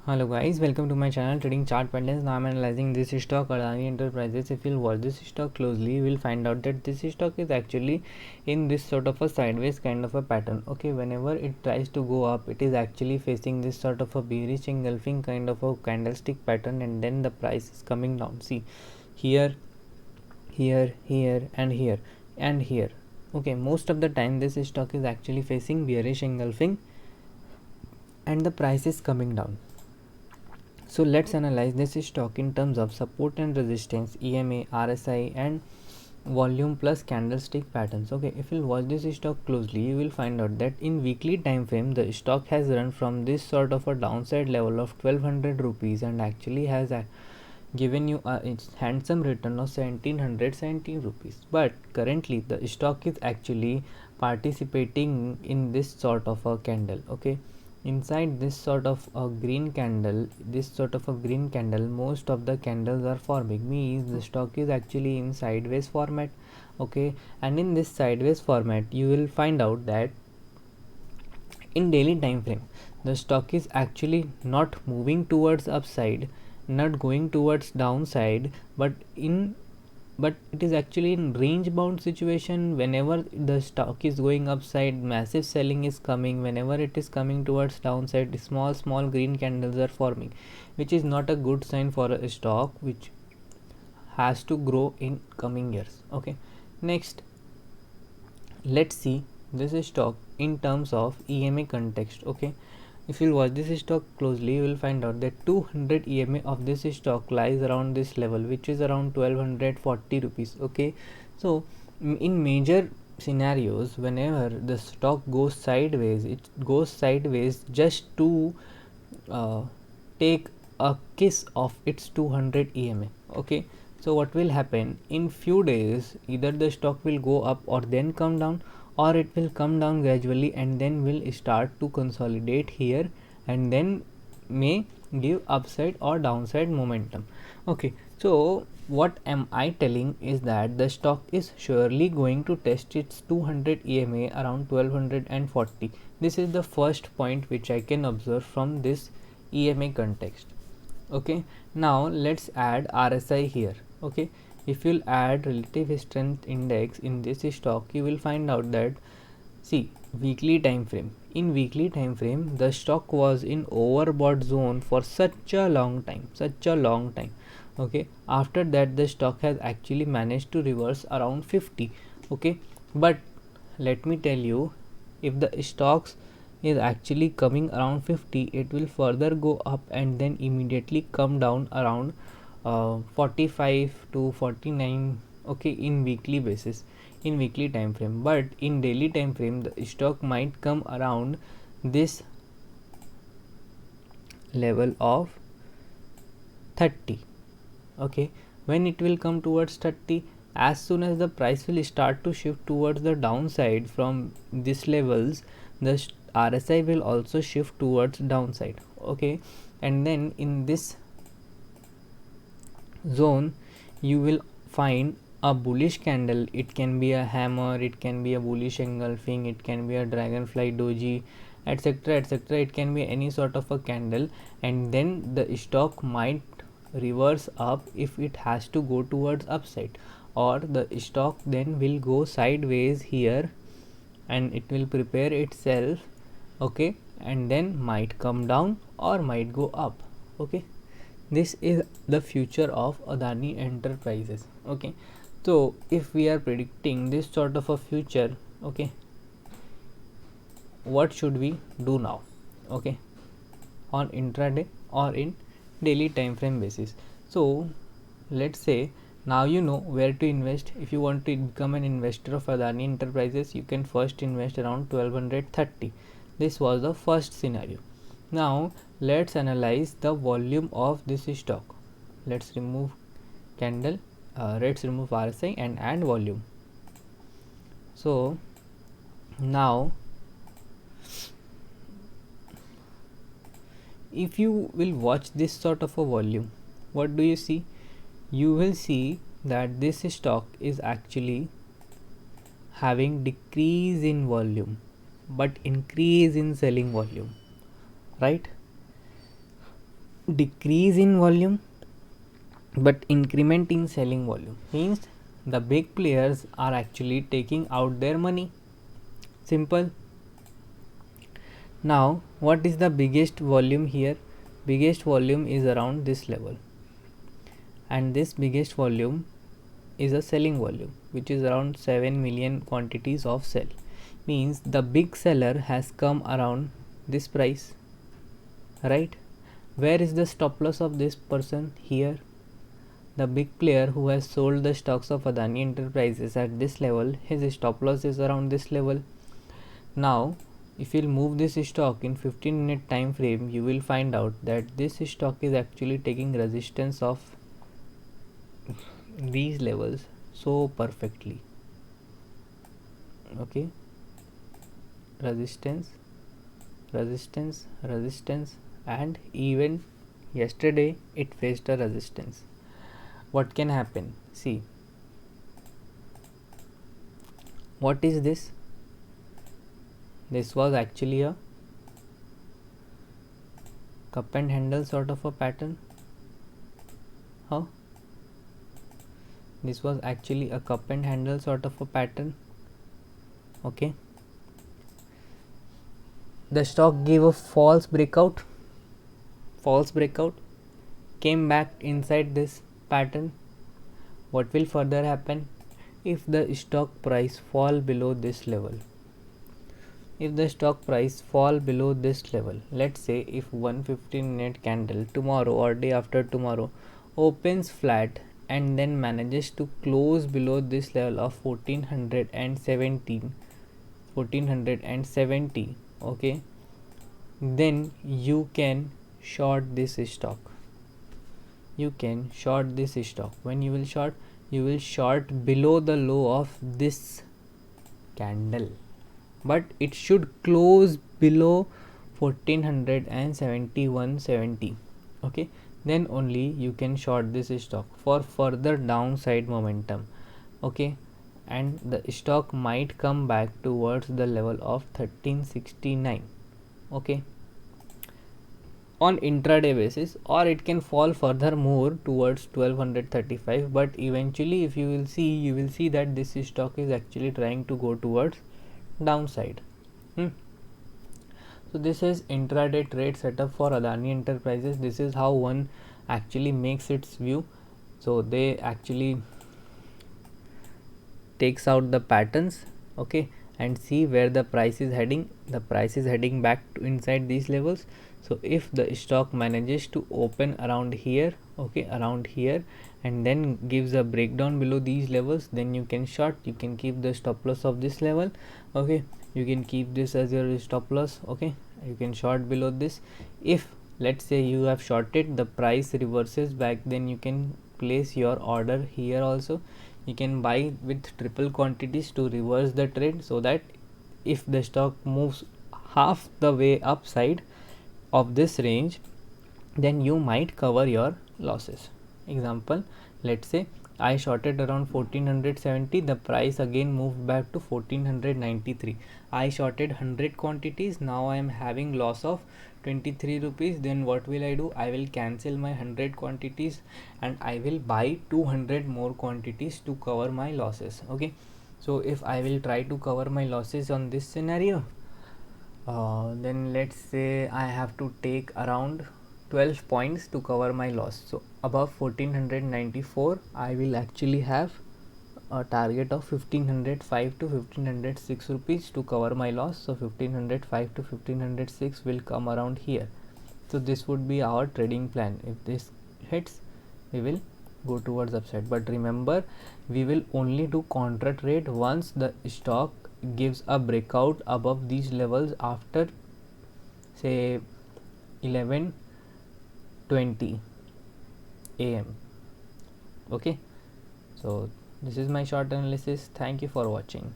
Hello guys, welcome to my channel Trading Chart Patterns. Now I'm analyzing this stock Adani Enterprises. If you'll watch this stock closely, you will find out that this stock is actually in this sort of a sideways kind of a pattern. Okay, whenever it tries to go up, it is actually facing this sort of a bearish engulfing kind of a candlestick pattern, and then the price is coming down. See, here, here and here and here. Okay, most of the time this stock is actually facing bearish engulfing and the price is coming down. So let's analyze this stock in terms of support and resistance, EMA, RSI and volume plus candlestick patterns. Okay, if you watch this stock closely, you will find out that in weekly time frame the stock has run from this sort of a downside level of 1200 rupees and actually has given you a handsome return of 1770 rupees. But currently the stock is actually participating in this sort of a candle. Okay, inside this sort of a green candle, most of the candles are forming, means the stock is actually in sideways format. Okay, and in this sideways format you will find out that in daily time frame the stock is actually not moving towards upside, not going towards downside, but it is actually in range bound situation. Whenever the stock is going upside, massive selling is coming. Whenever it is coming towards downside, small green candles are forming, which is not a good sign for a stock which has to grow in coming years. Okay, next let's see this stock in terms of EMA context. Okay, if you watch this stock closely, you will find out that 200 EMA of this stock lies around this level, which is around 1240 rupees. Okay, so in major scenarios, whenever the stock goes sideways, it goes sideways just to take a kiss of its 200 EMA. Okay, so what will happen in few days, either the stock will go up or then come down, or it will come down gradually and then will start to consolidate here and then may give upside or downside momentum. Okay, so what am I telling is that the stock is surely going to test its 200 EMA around 1240. This is the first point which I can observe from this EMA context. Okay, now let's add RSI here. Okay, if you'll add relative strength index in this stock, you will find out that, see, weekly time frame, in weekly time frame the stock was in overbought zone for such a long time. Okay, after that the stock has actually managed to reverse around 50. Okay, but let me tell you, if the stocks is actually coming around 50, it will further go up and then immediately come down around 45 to 49. Okay, in weekly basis, in weekly time frame, but in daily time frame the stock might come around this level of 30. Okay, when it will come towards 30, as soon as the price will start to shift towards the downside from these levels, the RSI will also shift towards downside. Okay, and then in this zone you will find a bullish candle. It can be a hammer, it can be a bullish engulfing, it can be a dragonfly doji, etc, etc. It can be any sort of a candle, and then the stock might reverse up if it has to go towards upside, or the stock then will go sideways here and it will prepare itself. Okay, and then might come down or might go up. Okay, this is the future of Adani Enterprises. Okay, so if we are predicting this sort of a future, okay, what should we do now? Okay, on intraday or in daily time frame basis. So let's say now you know where to invest. If you want to become an investor of Adani Enterprises, you can first invest around 1230. This was the first scenario. Now let's analyze the volume of this stock. Let's remove candle, let's remove RSI and add volume. So now if you will watch this sort of a volume, what do you see? You will see that this stock is actually having decrease in volume but increase in selling volume, right? decrease in volume but increment in selling volume, means the big players are actually taking out their money. Simple. Now what is the biggest volume here? Biggest volume is around this level, and this biggest volume is a selling volume, which is around 7 million quantities of sell, means the big seller has come around this price, right? Where is the stop loss of this person? Here. The big player who has sold the stocks of Adani Enterprises at this level, his stop loss is around this level. Now if you'll move this stock in 15-minute time frame, you will find out that this stock is actually taking resistance of these levels so perfectly. Okay, resistance, resistance, resistance, and even yesterday it faced a resistance. What can happen? See, what is this? This was actually a cup and handle sort of a pattern. How? This was actually a cup and handle sort of a pattern. Okay, the stock gave a false breakout, came back inside this pattern. What will further happen? If the stock price fall below this level, if the stock price fall below this level, let's say if 115-minute candle tomorrow or day after tomorrow opens flat and then manages to close below this level of 1470, okay, then you can short this stock. You can short this stock. When you will short, you will short below the low of this candle, but it should close below 1471.70. okay, then only you can short this stock for further downside momentum. Okay, and the stock might come back towards the level of 1369. okay, on intraday basis, or it can fall further more towards 1235, but eventually if you will see, you will see that this stock is actually trying to go towards downside. So this is intraday trade setup for Adani Enterprises. This is how one actually makes its view. So they actually takes out the patterns, okay, and see where the price is heading. The price is heading back to inside these levels. So if the stock manages to open around here, okay, around here, and then gives a breakdown below these levels, then you can short. You can keep the stop loss of this level. Okay, you can keep this as your stop loss. Okay, you can short below this. If let's say you have shorted, the price reverses back, then you can place your order here also. You can buy with triple quantities to reverse the trade, so that if the stock moves half the way upside of this range, then you might cover your losses. Example, let's say I shorted around 1470, the price again moved back to 1493. I shorted 100 quantities, now I am having loss of 23 rupees. Then what will I do? I will cancel my 100 quantities and I will buy 200 more quantities to cover my losses. Okay, so if I will try to cover my losses on this scenario, then let's say I have to take around 12 points to cover my loss. So above 1494, I will actually have a target of 1505 to 1506 rupees to cover my loss. So 1505 to 1506 will come around here. So this would be our trading plan. If this hits, we will go towards upside, but remember, we will only do contra trade once the stock gives a breakout above these levels after say 11:20 am. Okay, so this is my short analysis. Thank you for watching.